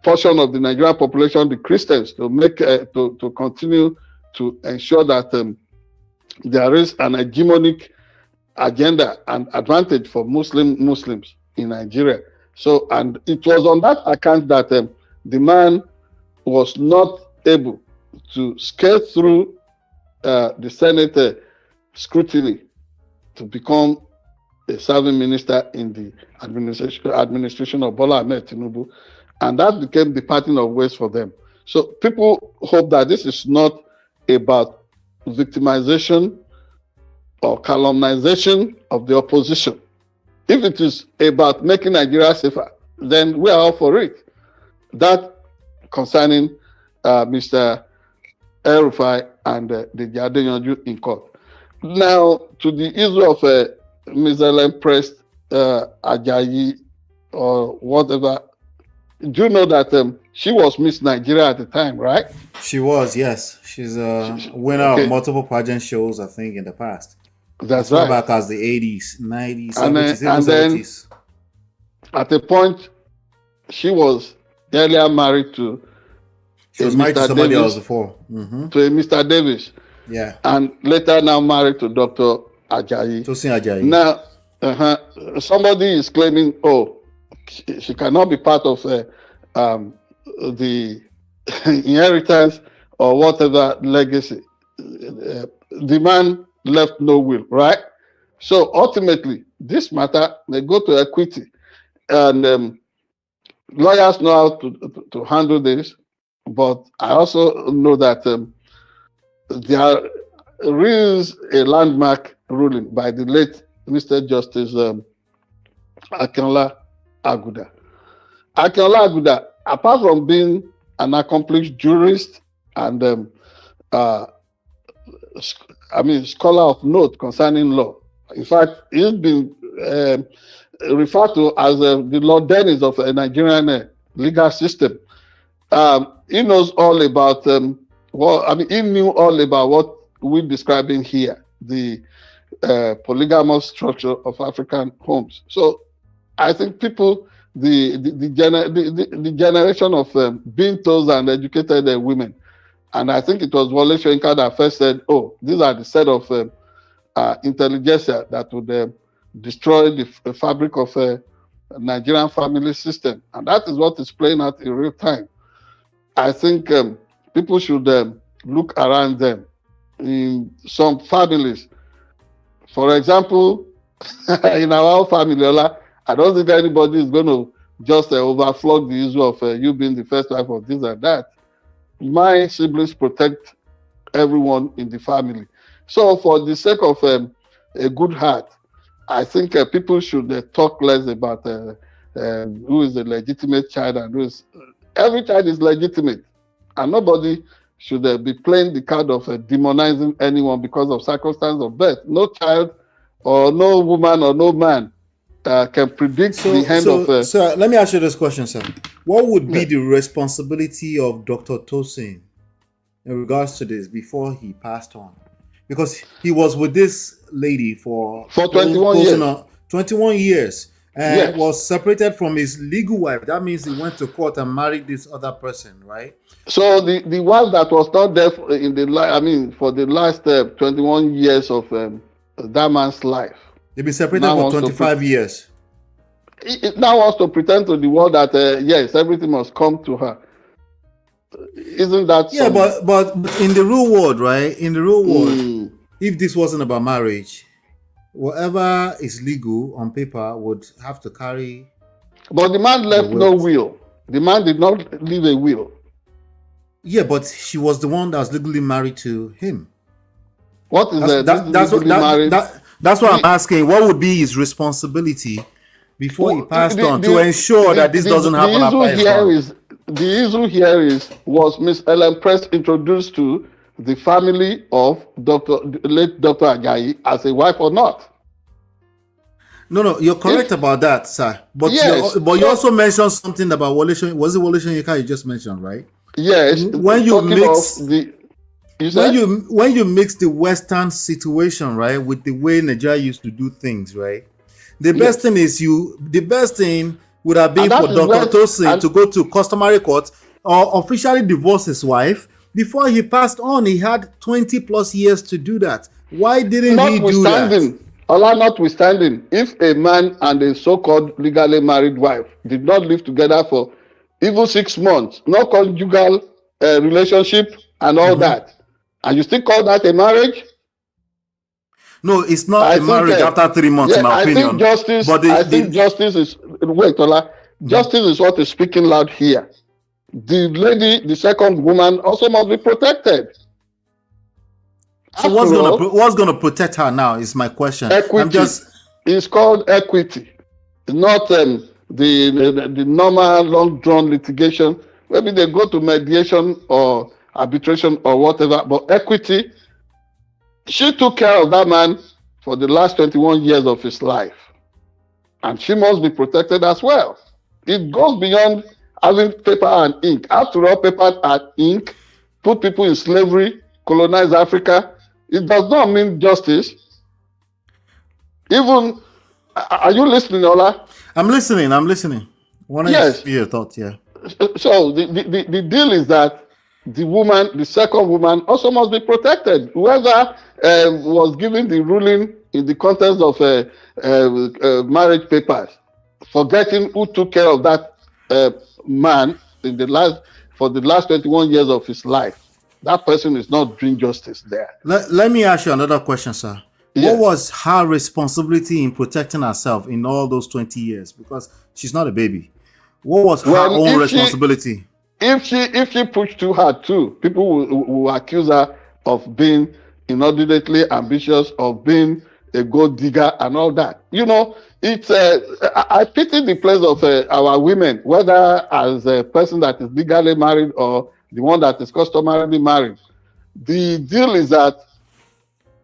portion of the Nigerian population, the Christians, to make to continue to ensure that there is an hegemonic agenda and advantage for Muslims in Nigeria. So, and it was on that account that the man was not able to scale through the Senate scrutiny to become a serving minister in the administration of Bola Ahmed Tinubu, and that became the parting of ways for them. So people hope that this is not about victimization or calumniation of the opposition. If it is about making Nigeria safer, then we are all for it. That concerning Mr. El-Rufai and the Jade in court. Now, to the issue of Ms. Helen Prest, Ajayi, or whatever, do you know that she was Miss Nigeria at the time, right? She was, yes. She's a winner of multiple pageant shows, I think, in the past. That's right. Back as the 80s, 90s, 70s, and 70s. Then, at a point, she was earlier married to... She was married to somebody else before. To a Mr. Davis. Yeah. And later now married to Dr. Ajayi. Tosin Ajayi. Now, somebody is claiming, oh, she cannot be part of the inheritance or whatever legacy. The man left no will, right? So ultimately, this matter may go to equity. And lawyers know how to handle this. But I also know that there is a landmark ruling by the late Mr. Justice Akinola Aguda. Akinola Aguda, apart from being an accomplished jurist and scholar of note concerning law, in fact, he's been referred to as the Lord Dennis of the Nigerian legal system. He knows all about he knew all about what we're describing here, the polygamous structure of African homes. So I think people, the generation of being told and educated women, and I think it was Wole Soyinka that first said, "Oh, these are the set of intelligentsia that would destroy the fabric of Nigerian family system," and that is what is playing out in real time. I think people should look around them. In some families, for example, in our family, I don't think anybody is going to just overflog the issue of you being the first wife of this and that. My siblings protect everyone in the family. So for the sake of a good heart, I think people should talk less about who is a legitimate child and who is... Every child is legitimate, and nobody should be playing the card of demonizing anyone because of circumstance of birth. No child or no woman or no man can predict the end of... Sir, let me ask you this question, sir. What would be the responsibility of Dr. Tosin in regards to this before he passed on? Because he was with this lady for 21 years. 21 years. And Yes. was separated from his legal wife. That means he went to court and married this other person, right? So the wife that was not there for the last 21 years of that man's life. They've been separated for 25 years. It now wants to pretend to the world that yes, everything must come to her. Isn't that... Yeah, but in the real world, right? In the real world, if this wasn't about marriage, whatever is legal on paper would have to carry... But the man left no will. The man did not leave a will. Yeah, but she was the one that was legally married to him. What is that's what I'm asking. What would be his responsibility before he passed on to ensure that this doesn't happen after his death? The issue here is, was Miss Helen Prest introduced to the family of late Dr. Ajayi as a wife or not? No, you're correct about that, sir. But yes, you also mentioned something about Wole Soyinka. Was it Wole Soyinka you just mentioned, right? Yes. When you mix when you mix the Western situation, right, with the way Nigeria used to do things, right? The best thing would have been for Dr. Tosin to go to customary court or officially divorce his wife. Before he passed on, he had 20 plus years to do that. Why didn't he do that? Notwithstanding, if a man and a so-called legally married wife did not live together for even 6 months, no conjugal relationship and all that, and you still call that a marriage? No, it's not a marriage after 3 months, in my opinion. Justice is justice is what is speaking loud here. The lady, the second woman, also must be protected. So what's gonna protect her now is my question. Equity. It's called equity. It's not the normal long drawn litigation. Maybe they go to mediation or arbitration or whatever, but equity. She took care of that man for the last 21 years of his life, and she must be protected as well. It goes beyond having paper and ink. After all, paper and ink put people in slavery, colonize Africa. It does not mean justice. Even, are you listening, Ola? I'm listening. Yes. Your thoughts, yeah. So the deal is that the second woman also must be protected. Whoever was given the ruling in the context of marriage papers, forgetting who took care of that man for the last 21 years of his life, that person is not doing justice there. Let me ask you another question, sir. Yes. What was her responsibility in protecting herself in all those 20 years? Because she's not a baby. What was her own responsibility? If she pushed too hard too, people will accuse her of being inordinately ambitious, of being a gold digger and all that. You know, it's I pity the place of our women, whether as a person that is legally married or the one that is customarily married. The deal is that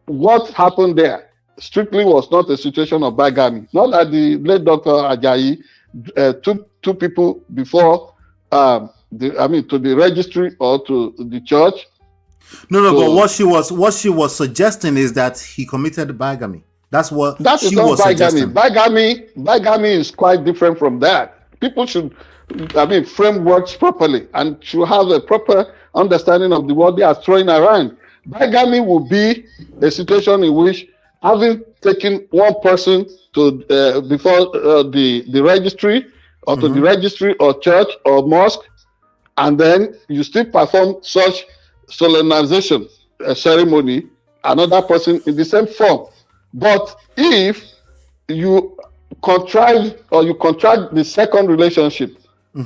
what happened there strictly was not a situation of bigamy. Not that the late Dr. Ajayi took two people before to the registry or to the church. No, but what she was suggesting is that he committed bigamy. That is she was bigamy. Suggesting. Bigamy is quite different from that. People should, frame words properly and should have a proper understanding of the word they are throwing around. Bigamy will be a situation in which, having taken one person to before the registry or to the registry or church or mosque, and then you still perform such solemnization ceremony, another person in the same form. But if you contract the second relationship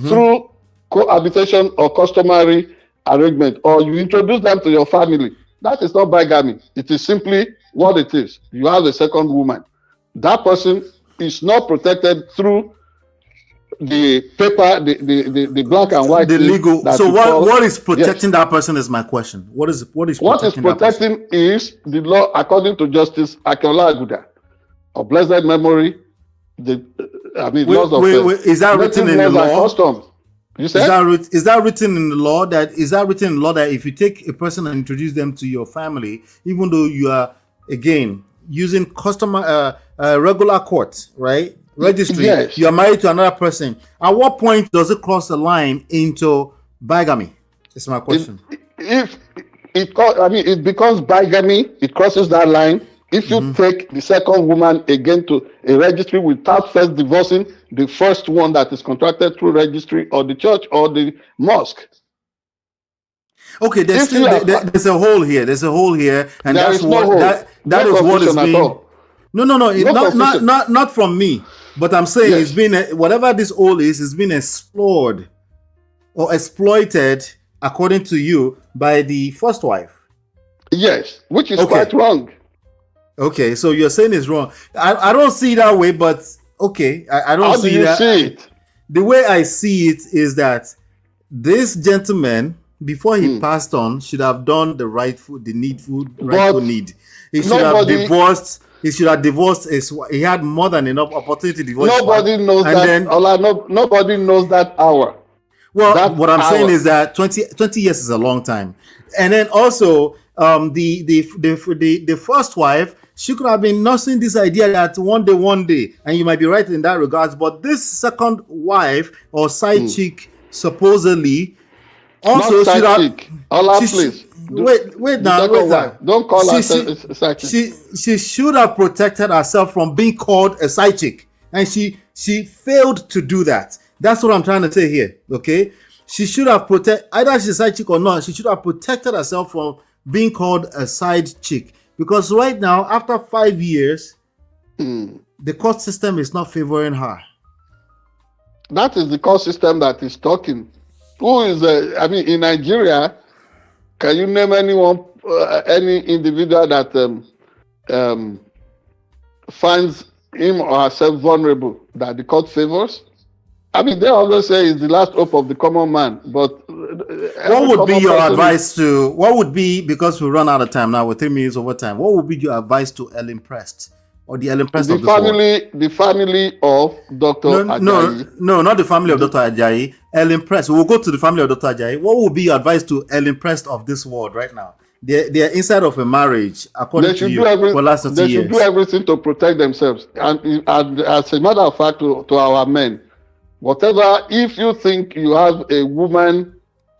through cohabitation or customary arrangement, or you introduce them to your family, that is not bigamy. It is simply what it is. You have a second woman. That person is not protected through the paper, the black and white, the legal. So what is protecting that person is my question. What is protecting is the law according to Justice Akeola Aguda of blessed memory. Laws of is that written in the law? Customs. You said? Is that written in the law? That if you take a person and introduce them to your family, even though you are again using regular court, right? Registry, yes. You are married to another person. At what point does it cross the line into bigamy? That's my question. If it becomes bigamy, it crosses that line. If you take the second woman again to a registry without first divorcing the first one that is contracted through registry or the church or the mosque. Okay, there's a hole here. There's a hole here, and that is what is being. No, not from me. But I'm saying It's been whatever this hole is been explored or exploited, according to you, by the first wife. Yes, which is quite wrong. Okay, so you're saying it's wrong. I don't see it that way, but okay, I don't see that. How do you see it? The way I see it is that this gentleman, before he passed on, should have done the rightful need. He should have divorced. He should have divorced his wife. He had more than enough opportunity to divorce. Nobody knows that. Nobody knows that hour. Well, what I'm saying is that 20 years is a long time. And then also, the first wife, she could have been nursing this idea that one day, and you might be right in that regards. But this second wife or side chick, supposedly, also should have. Please. Wait now. Don't call her a side chick. She should have protected herself from being called a side chick, and she failed to do that. That's what I'm trying to say here. Okay, she should have either she's a side chick or not. She should have protected herself from being called a side chick, because right now, after 5 years, the court system is not favoring her. That is the court system that is talking. Who is in Nigeria? Can you name anyone, any individual that finds him or herself vulnerable that the court favors? They always say it's the last hope of the common man. But what would be your advice to? What would be, because we run out of time now, we're 3 minutes over time. What would be your advice to Helen Prest or the Helen Prest of this world? The family of Dr. Ajayi. No, not the family of Dr. Ajayi. Helen Prest. We'll go to the family of Dr. Ajayi. What would be your advice to Helen Prest of this world right now? They're inside of a marriage, according to you, for last 30 years. They should do everything to protect themselves. And as a matter of fact, to our men, whatever, if you think you have a woman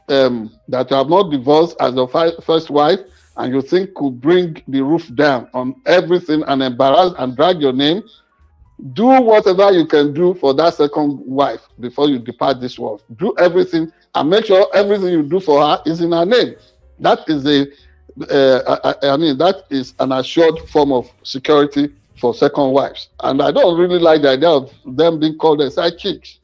that you have not divorced as your first wife, and you think could bring the roof down on everything and embarrass and drag your name, do whatever you can do for that second wife before you depart this world. Do everything and make sure everything you do for her is in her name. That is that is an assured form of security for second wives. And I don't really like the idea of them being called a side chicks,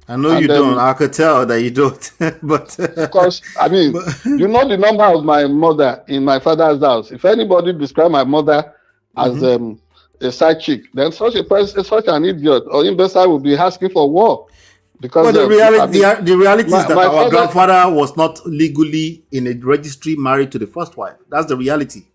I know you don't. I could tell that you don't. But because you know the number of my mother in my father's house. If anybody describe my mother as a side chick, then such a person, such an idiot or imbecile will be asking for war. Because the reality is that our grandfather was not legally in a registry married to the first wife. That's the reality.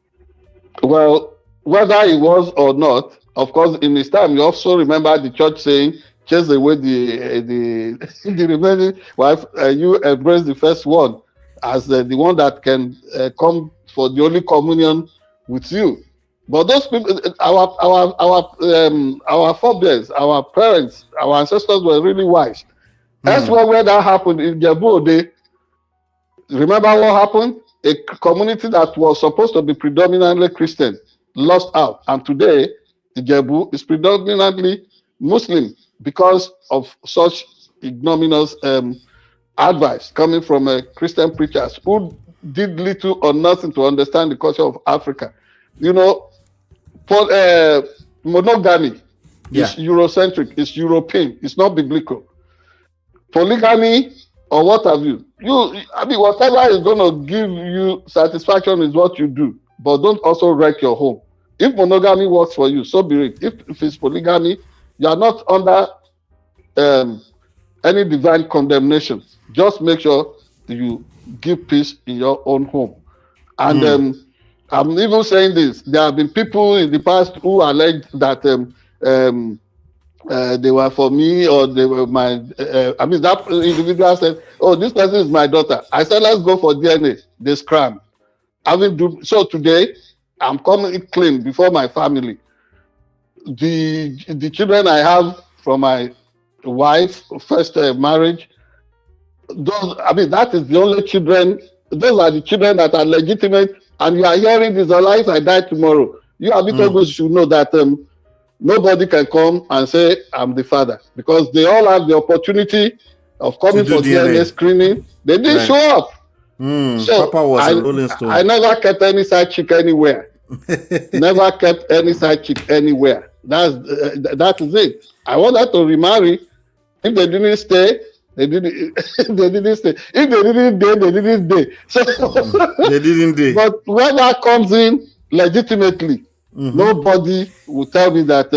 Well, whether he was or not, of course, in his time, you also remember the church saying, chase away the remaining wife, you embrace the first one as the one that can come for the Holy Communion with you. But those people, our forebears, our parents, our ancestors were really wise. Elsewhere where that happened in Jebu, remember what happened? A community that was supposed to be predominantly Christian lost out, and today Ijebu is predominantly Muslim because of such ignominious advice coming from Christian preachers who did little or nothing to understand the culture of Africa. You know, monogamy is Eurocentric, it's European, it's not biblical. Polygamy or what have you, I mean, whatever is going to give you satisfaction is what you do, but don't also wreck your home. If monogamy works for you, so be it. If it's polygamy, you are not under any divine condemnation. Just make sure you give peace in your own home. And I'm even saying this. There have been people in the past who alleged that they were for me, or they were my. I mean, that individual said, "Oh, this person is my daughter." I said, "Let's go for DNA." They scrammed. So today, I'm coming clean before my family. The children I have from my wife, first marriage, that is the only children. Those are the children that are legitimate. And you are hearing this, or if I die tomorrow, you Abitogun should know that nobody can come and say I'm the father, because they all have the opportunity of coming for DNA screening. They didn't show up. So Papa was a Rolling Stone. I never kept any side chick anywhere. Never kept any side chick anywhere. That is it. I want her to remarry. If they didn't stay, they didn't. They didn't stay. If they didn't stay, they didn't stay. So they didn't stay. But whoever comes in legitimately, nobody will tell me that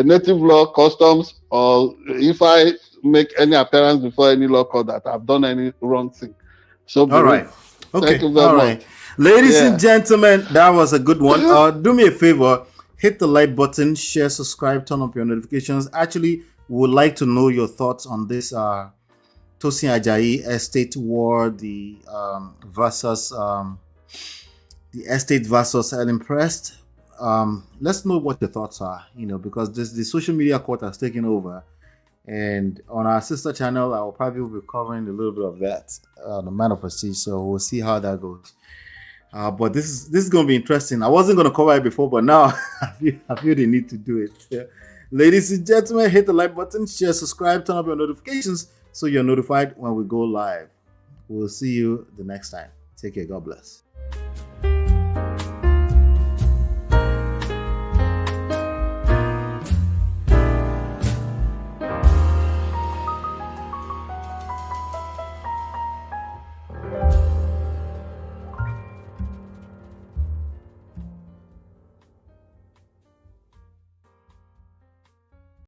native law, customs, or if I make any appearance before any law court that I've done any wrong thing. So all right. Okay. Thank you very much. Ladies and gentlemen, that was a good one. Do me a favor, hit the like button, share, subscribe, turn up your notifications. Actually, we would like to know your thoughts on this Tosin Ajayi estate war, the estate versus Helen Prest. Let's know what your thoughts are, because the social media court has taken over. And on our sister channel, I will probably be covering a little bit of that, the Man of Prestige. So we'll see how that goes. But this is going to be interesting. I wasn't going to cover it before, but now I feel the need to do it. Yeah. Ladies and gentlemen, hit the like button, share, subscribe, turn up your notifications so you're notified when we go live. We'll see you the next time. Take care. God bless.